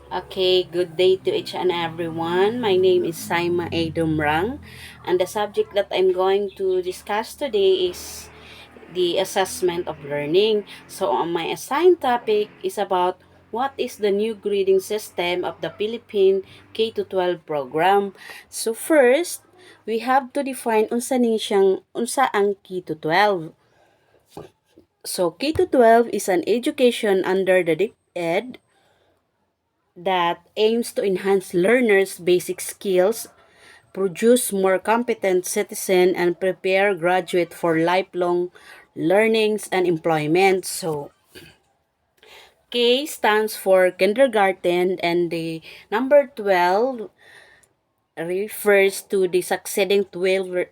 Okay, good day to each and everyone. My name is Saima A. Dumrang, and the subject that I'm going to discuss today is the assessment of learning. So, my assigned topic is about what is the new grading system of the Philippine K-12 program. So, first, we have to define unsa ang K-12. So, K-12 is an education under the DepEd that aims to enhance learners' basic skills, produce more competent citizens, and prepare graduate for lifelong learnings and employment. So, K stands for kindergarten, and the number 12 refers to the succeeding 12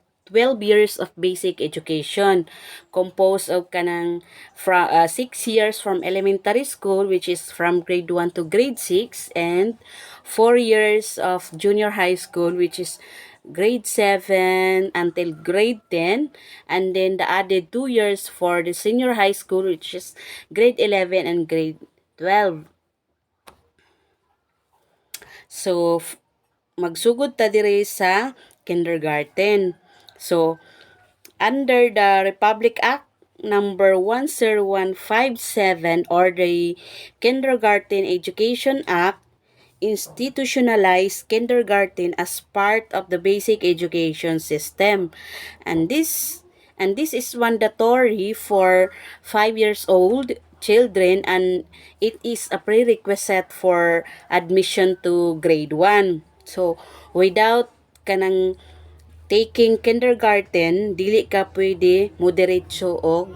years of basic education composed of kanang 6 years from elementary school, which is from grade 1 to grade 6, and 4 years of junior high school, which is grade 7 until grade 10, and then the added 2 years for the senior high school, which is grade 11 and grade 12. So, magsugod ta dire sa kindergarten. So, under the Republic Act number 10157 or the Kindergarten Education Act, institutionalized kindergarten as part of the basic education system. And this is mandatory for 5 years old children, and it is a prerequisite for admission to grade 1. So, without kanang taking kindergarten, dili ka pwede mo diretso og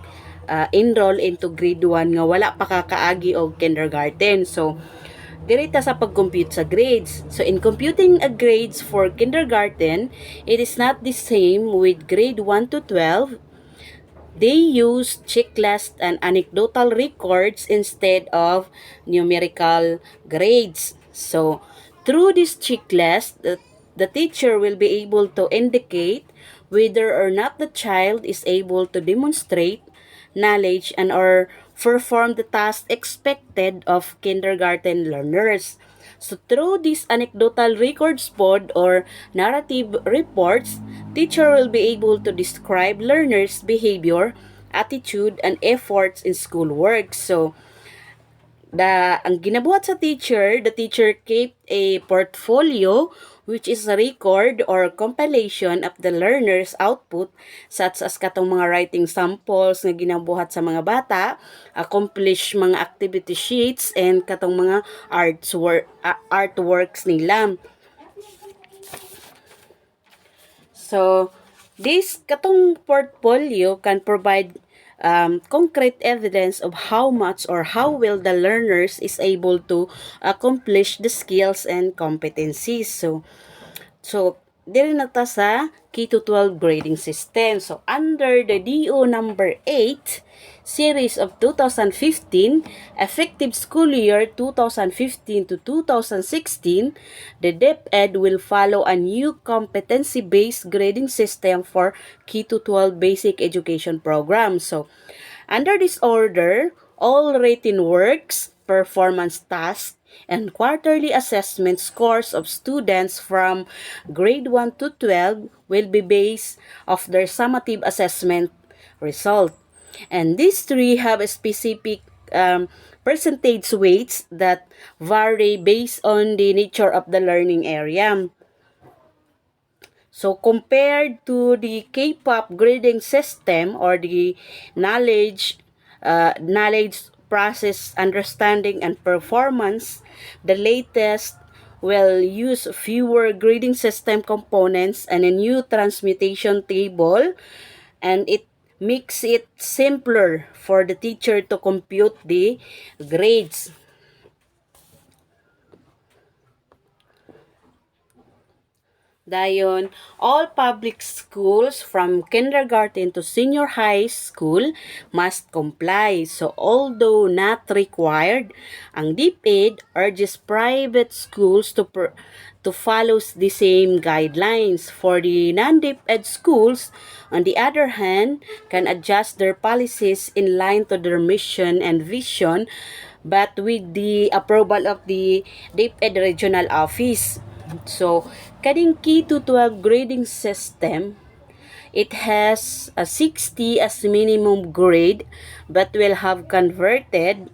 enroll into grade 1 nga wala pa ka kaagi og kindergarten. So, dirita sa pag-compute sa grades. So, in computing a grades for kindergarten, it is not the same with grade 1 to 12. They use checklist and anecdotal records instead of numerical grades. So, through this checklist, the teacher will be able to indicate whether or not the child is able to demonstrate knowledge and or perform the task expected of kindergarten learners. So through these anecdotal records pod or narrative reports, teacher will be able to describe learners' behavior, attitude, and efforts in schoolwork. So ang ginabuhat sa teacher, the teacher kept a portfolio which is a record or compilation of the learner's output such as katong mga writing samples nga ginabuhat sa mga bata, accomplish mga activity sheets, and katong mga artworks nila. So, this katong portfolio can provide concrete evidence of how much or how well the learners is able to accomplish the skills and competencies. So, diri na ta sa K-12 grading system. So, under the DO number 8, series of 2015, effective school year 2015 to 2016, the DepEd will follow a new competency-based grading system for K-12 basic education program. So, under this order, all written works, performance tasks, and quarterly assessment scores of students from grade 1 to 12 will be based of their summative assessment result. And these three have a specific percentage weights that vary based on the nature of the learning area. So compared to the K-pop grading system or the knowledge process, understanding, and performance, the latest will use fewer grading system components and a new transmutation table, and it makes it simpler for the teacher to compute the grades. Dayon, all public schools from kindergarten to senior high school must comply. So, although not required, ang DepEd urges private schools to follow the same guidelines. For the non-DepEd schools, on the other hand, can adjust their policies in line to their mission and vision, but with the approval of the DepEd Regional Office. So, kaning K-12 grading system, it has a 60 as minimum grade but will have converted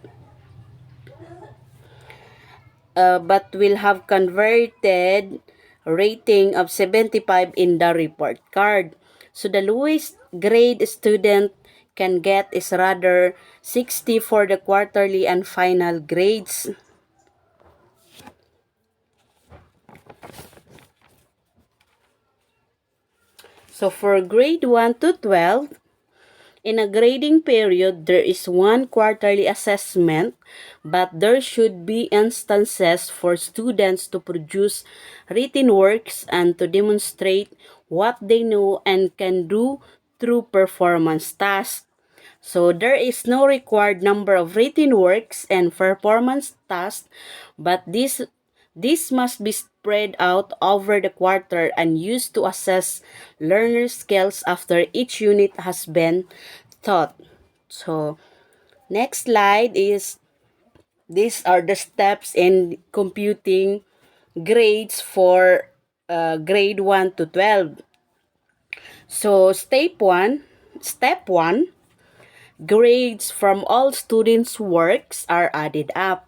rating of 75 in the report card. So the lowest grade student can get is rather 60 for the quarterly and final grades. So for grade 1 to 12, in a grading period, there is one quarterly assessment, but there should be instances for students to produce written works and to demonstrate what they know and can do through performance tasks. So there is no required number of written works and performance tasks, but this must be spread out over the quarter and used to assess learner skills after each unit has been taught. So next slide is these are the steps in computing grades for grade 1 to 12. So step 1, grades from all students' works are added up.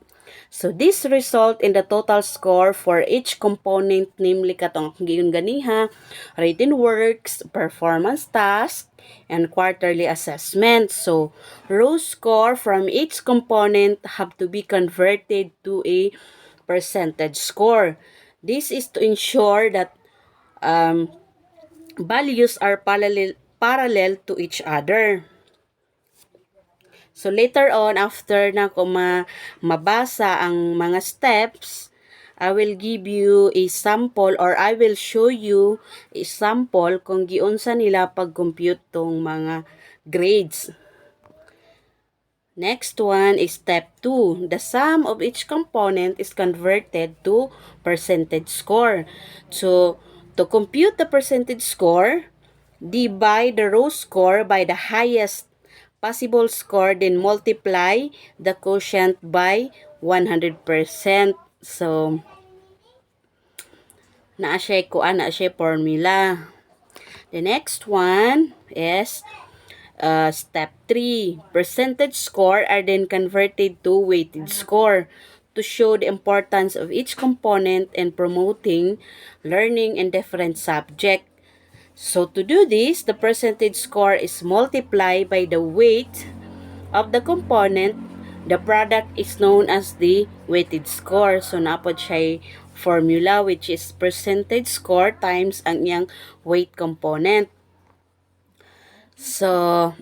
So this result in the total score for each component, namely katong giyon ganiha, written works, performance task, and quarterly assessment. So row score from each component have to be converted to a percentage score. This is to ensure that um, values are parallel to each other. So later on, after na ko mabasa ang mga steps, I will give you a sample or I will show you a sample kung giunsa nila pag-compute tong mga grades. Next one is step 2. The sum of each component is converted to percentage score. So, to compute the percentage score, divide the row score by the highest possible score, then multiply the quotient by 100%. So, naa siya formula. The next one is step 3. Percentage score are then converted to weighted score to show the importance of each component in promoting learning in different subjects. So to do this, the percentage score is multiplied by the weight of the component. The product is known as the weighted score. So napod siya formula which is percentage score times ang iyang weight component. So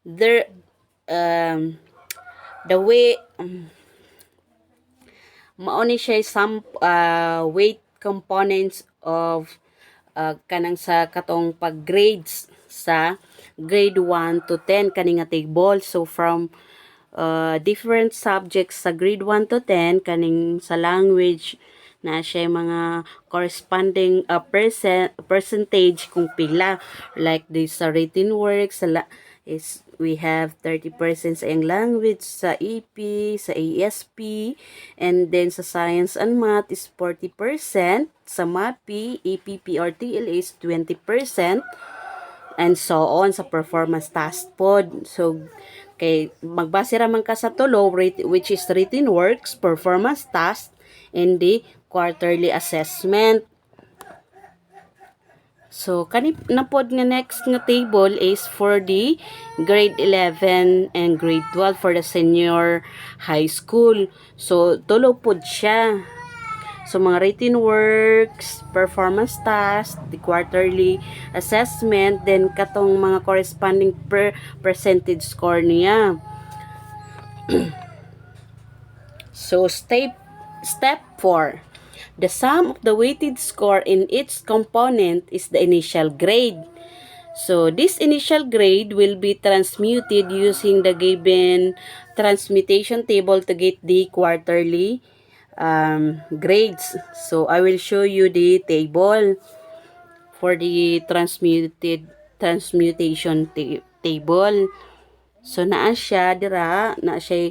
there the way mauni siya some weight components of kanang sa katong pag-grades sa grade 1 to 10 kani nga table. So from different subjects sa grade 1 to 10 kaning sa language na siya mga corresponding percentage kung pila, like this sa written works is we have 30% sa yung language, sa EP, sa ASP, and then sa science and math is 40%, sa MAPI, APP or TL is 20%, and so on sa performance task pod. So kay magbase ra man ka sa tulo which is written works, performance task, and the quarterly assessment. So kani napod nga next nga table is for the grade 11 and grade 12 for the senior high school. So tulo pod siya. So mga written works, performance task, the quarterly assessment, then katong mga corresponding percentage score niya. So step 4. The sum of the weighted score in each component is the initial grade. So this initial grade will be transmuted using the given transmutation table to get the quarterly grades. So I will show you the table for the transmutation table. So naa siya dira, naa siya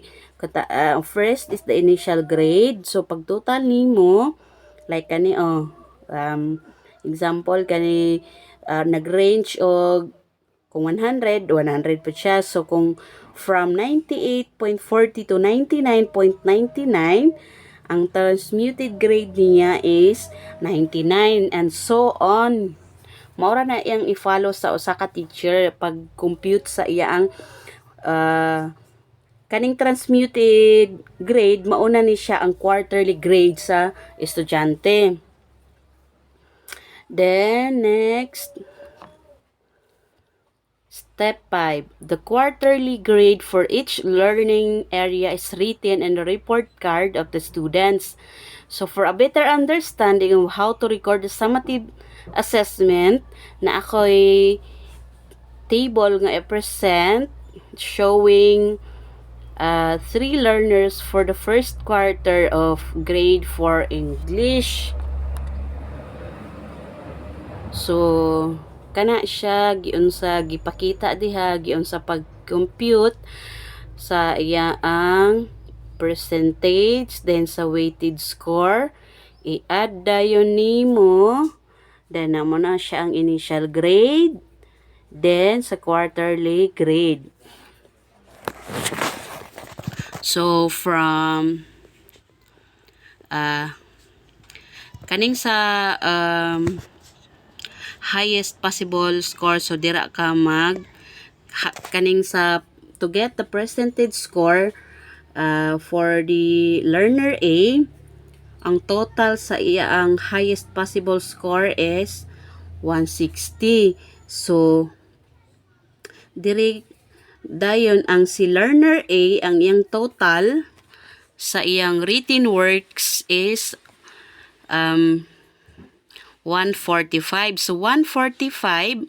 first is the initial grade. So pag total nimo like kani example kani nag-range og kung 100, 100 po siya. So kung from 98.40 to 99.99, ang transmuted grade niya is 99 and so on. Maura na iyang i-follow sa usa ka teacher pag compute sa iyang kaning transmuted grade, mauna ni siya ang quarterly grade sa estudyante. Then next, Step 5. The quarterly grade for each learning area is written in the report card of the students. So for a better understanding of how to record the summative assessment, na ako'y table nga i-present showing 3 learners for the first quarter of grade 4 English. So kana siya giunsa gipakita diha giunsa pag-compute sa iyaang percentage then sa weighted score i-add dayon nimo then namo na siya ang initial grade then sa quarterly grade. So from kaning sa highest possible score, so dira ka kaning sa to get the percentage score for the learner A, ang total sa iya ang highest possible score is 160. So diri dayon ang si learner A, ang iyang total sa iyang written works is 145. So 145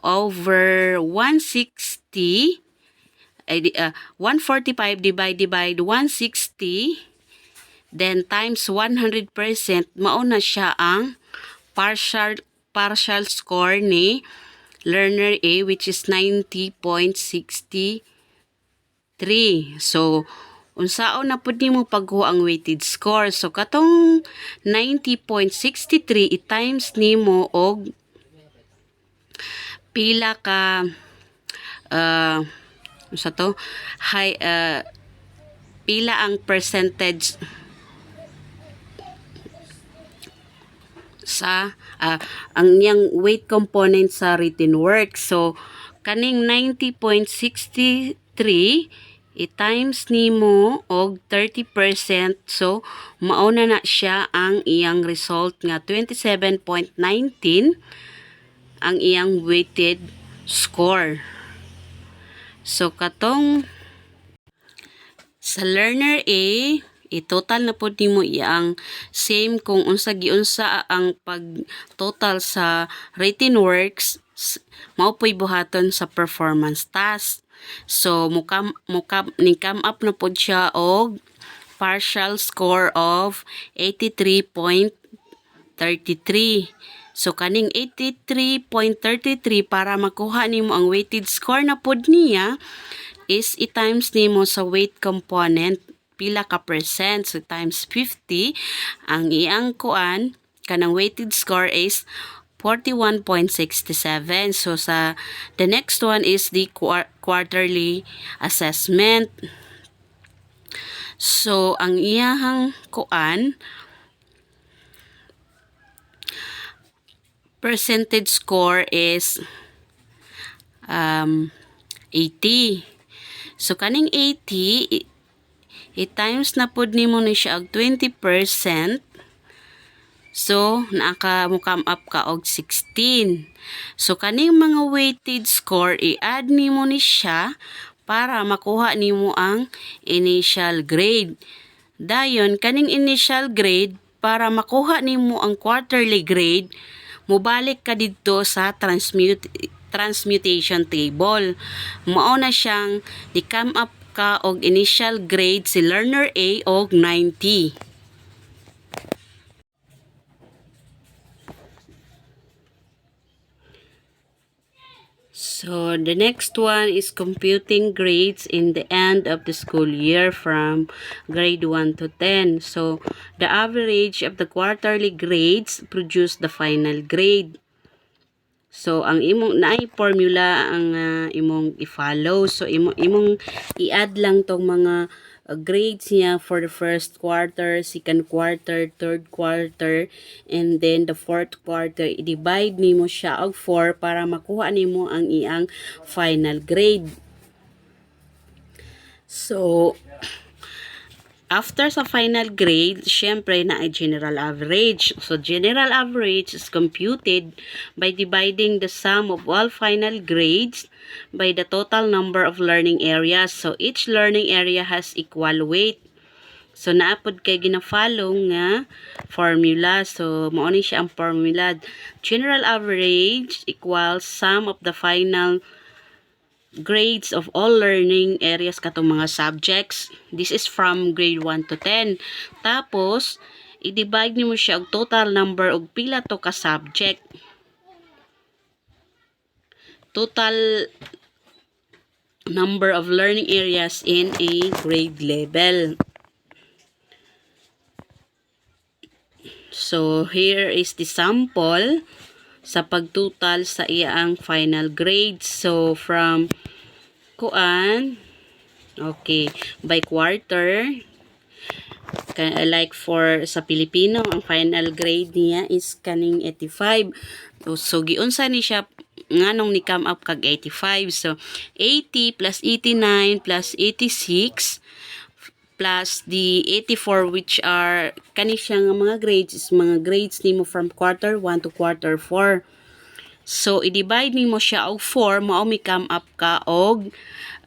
over 160 145 divided by 160 then times 100%, mauna siya ang partial score ni learner A, which is 90.63. So unsaon na pud nimo pagkuha ang weighted score. So katong 90.63 i-times nimo og pila ka sa to high pila ang percentage sa ang yang weight component sa written work. So kaning 90.63 i-times nimo og 30%, so mauna na siya ang iyang result nga 27.19 ang iyang weighted score. So katong sa learner A, i-total na po nimo iyang same kung unsa giunsa ang pag-total sa written works, mao po'y buhaton sa performance task. So come up na po siya og partial score of 83.33. So kaning 83.33 para makuha nimo ang weighted score na pod niya is i-times nimo sa weight component pila ka percent, so times 50 ang iyang kuan kanang weighted score is 41.67. So sa the next one is the quarterly assessment. So ang iyang kuan percentage score is 80. So kaning 80 i-times na pud nimo ni siya og 20%. So, come up ka og 16. So, kaning mga weighted score, i-add nimo ni siya para makuha nimo ang initial grade. Dayon, kaning initial grade, para makuha nimo ang quarterly grade, mobalik ka didto sa transmutation table. Mao na siyang di-come up ka og initial grade si learner A og 90. So, the next one is computing grades in the end of the school year from grade 1 to 10. So, the average of the quarterly grades produce the final grade. So, ang imong naay formula ang imong i-follow. So, imong i-add lang tong mga grades niya for the first quarter, second quarter, third quarter, and then the fourth quarter. I-divide nimo siya og 4 para makuha nimo ang iyang final grade. So, after sa final grade, syempre na ay general average. So, general average is computed by dividing the sum of all final grades by the total number of learning areas. So, each learning area has equal weight. So, naapod kay gina-follow nga formula. So, mao ni siya ang formula. General average equals sum of the final grades of all learning areas katong mga subjects. This is from grade 1 to 10. Tapos, i-divide nimo siya og total number og pila to ka subject. Total number of learning areas in a grade level. So, here is the sample sa pagtotal sa iyang final grades. So, from kuan, okay, by quarter, like for sa Pilipino, ang final grade niya is kaning 85. So, giunsa ni siya nganong ni come up kag 85. So, 80 plus 89 plus 86 plus the 84, which are kani siya nga mga grades, is mga grades nimo from quarter 1 to quarter 4. So, i-divide nimo siya og 4, mao mi come up ka og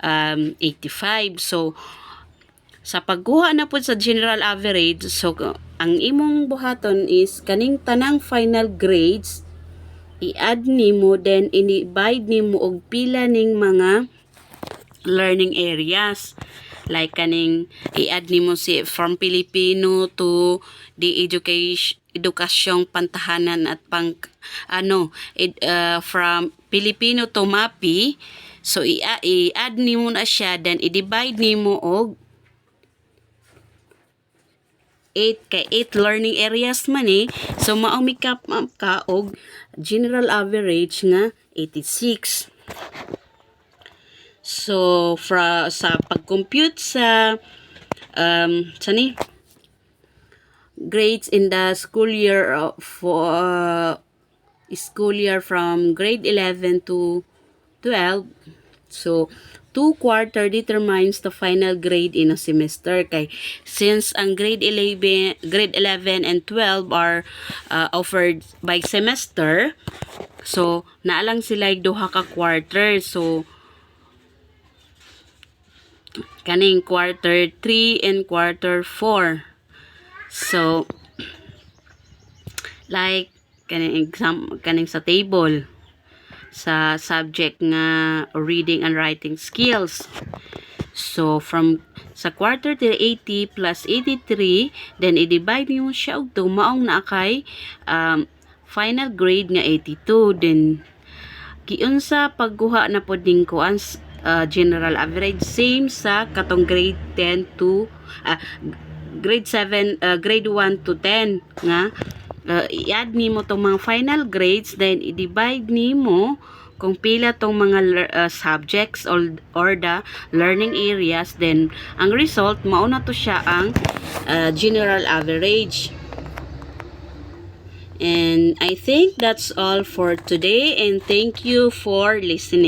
85. So, sa pagkuha na po sa general average, so, ang imong buhaton is kaning tanang final grades, i-add nimo, then i-divide nimo og pila ning mga learning areas. Like kaning i-add nimo si from Filipino to the edukasyong pantahanan at from Filipino to MAPI. So i-add nimo na siya, then i-divide nimo og 8 kay 8 learning areas man eh. So mao mi up ka og general average nga 86. So, sa pag-compute sa grades in the school year school year from grade 11 to 12, so 2 quarter determines the final grade in a semester. Kay since ang grade 11 and 12 are offered by semester, so naalang sila duha ka quarter. So kaning quarter 3 and quarter 4. So, like, kaning sa table, sa subject nga reading and writing skills. So, sa quarter 3, 80 plus 83, then i-divide mo siya og 2, maong na kay final grade nga 82. Then, giunsa pagguha na po din ko ang general average, same sa katong grade 10 to grade 7 grade 1 to 10 nga i-add nimo tong mga final grades, then i-divide nimo kung pila tong mga subjects or the learning areas, then ang result mao na to siya ang general average. And I think that's all for today, and thank you for listening.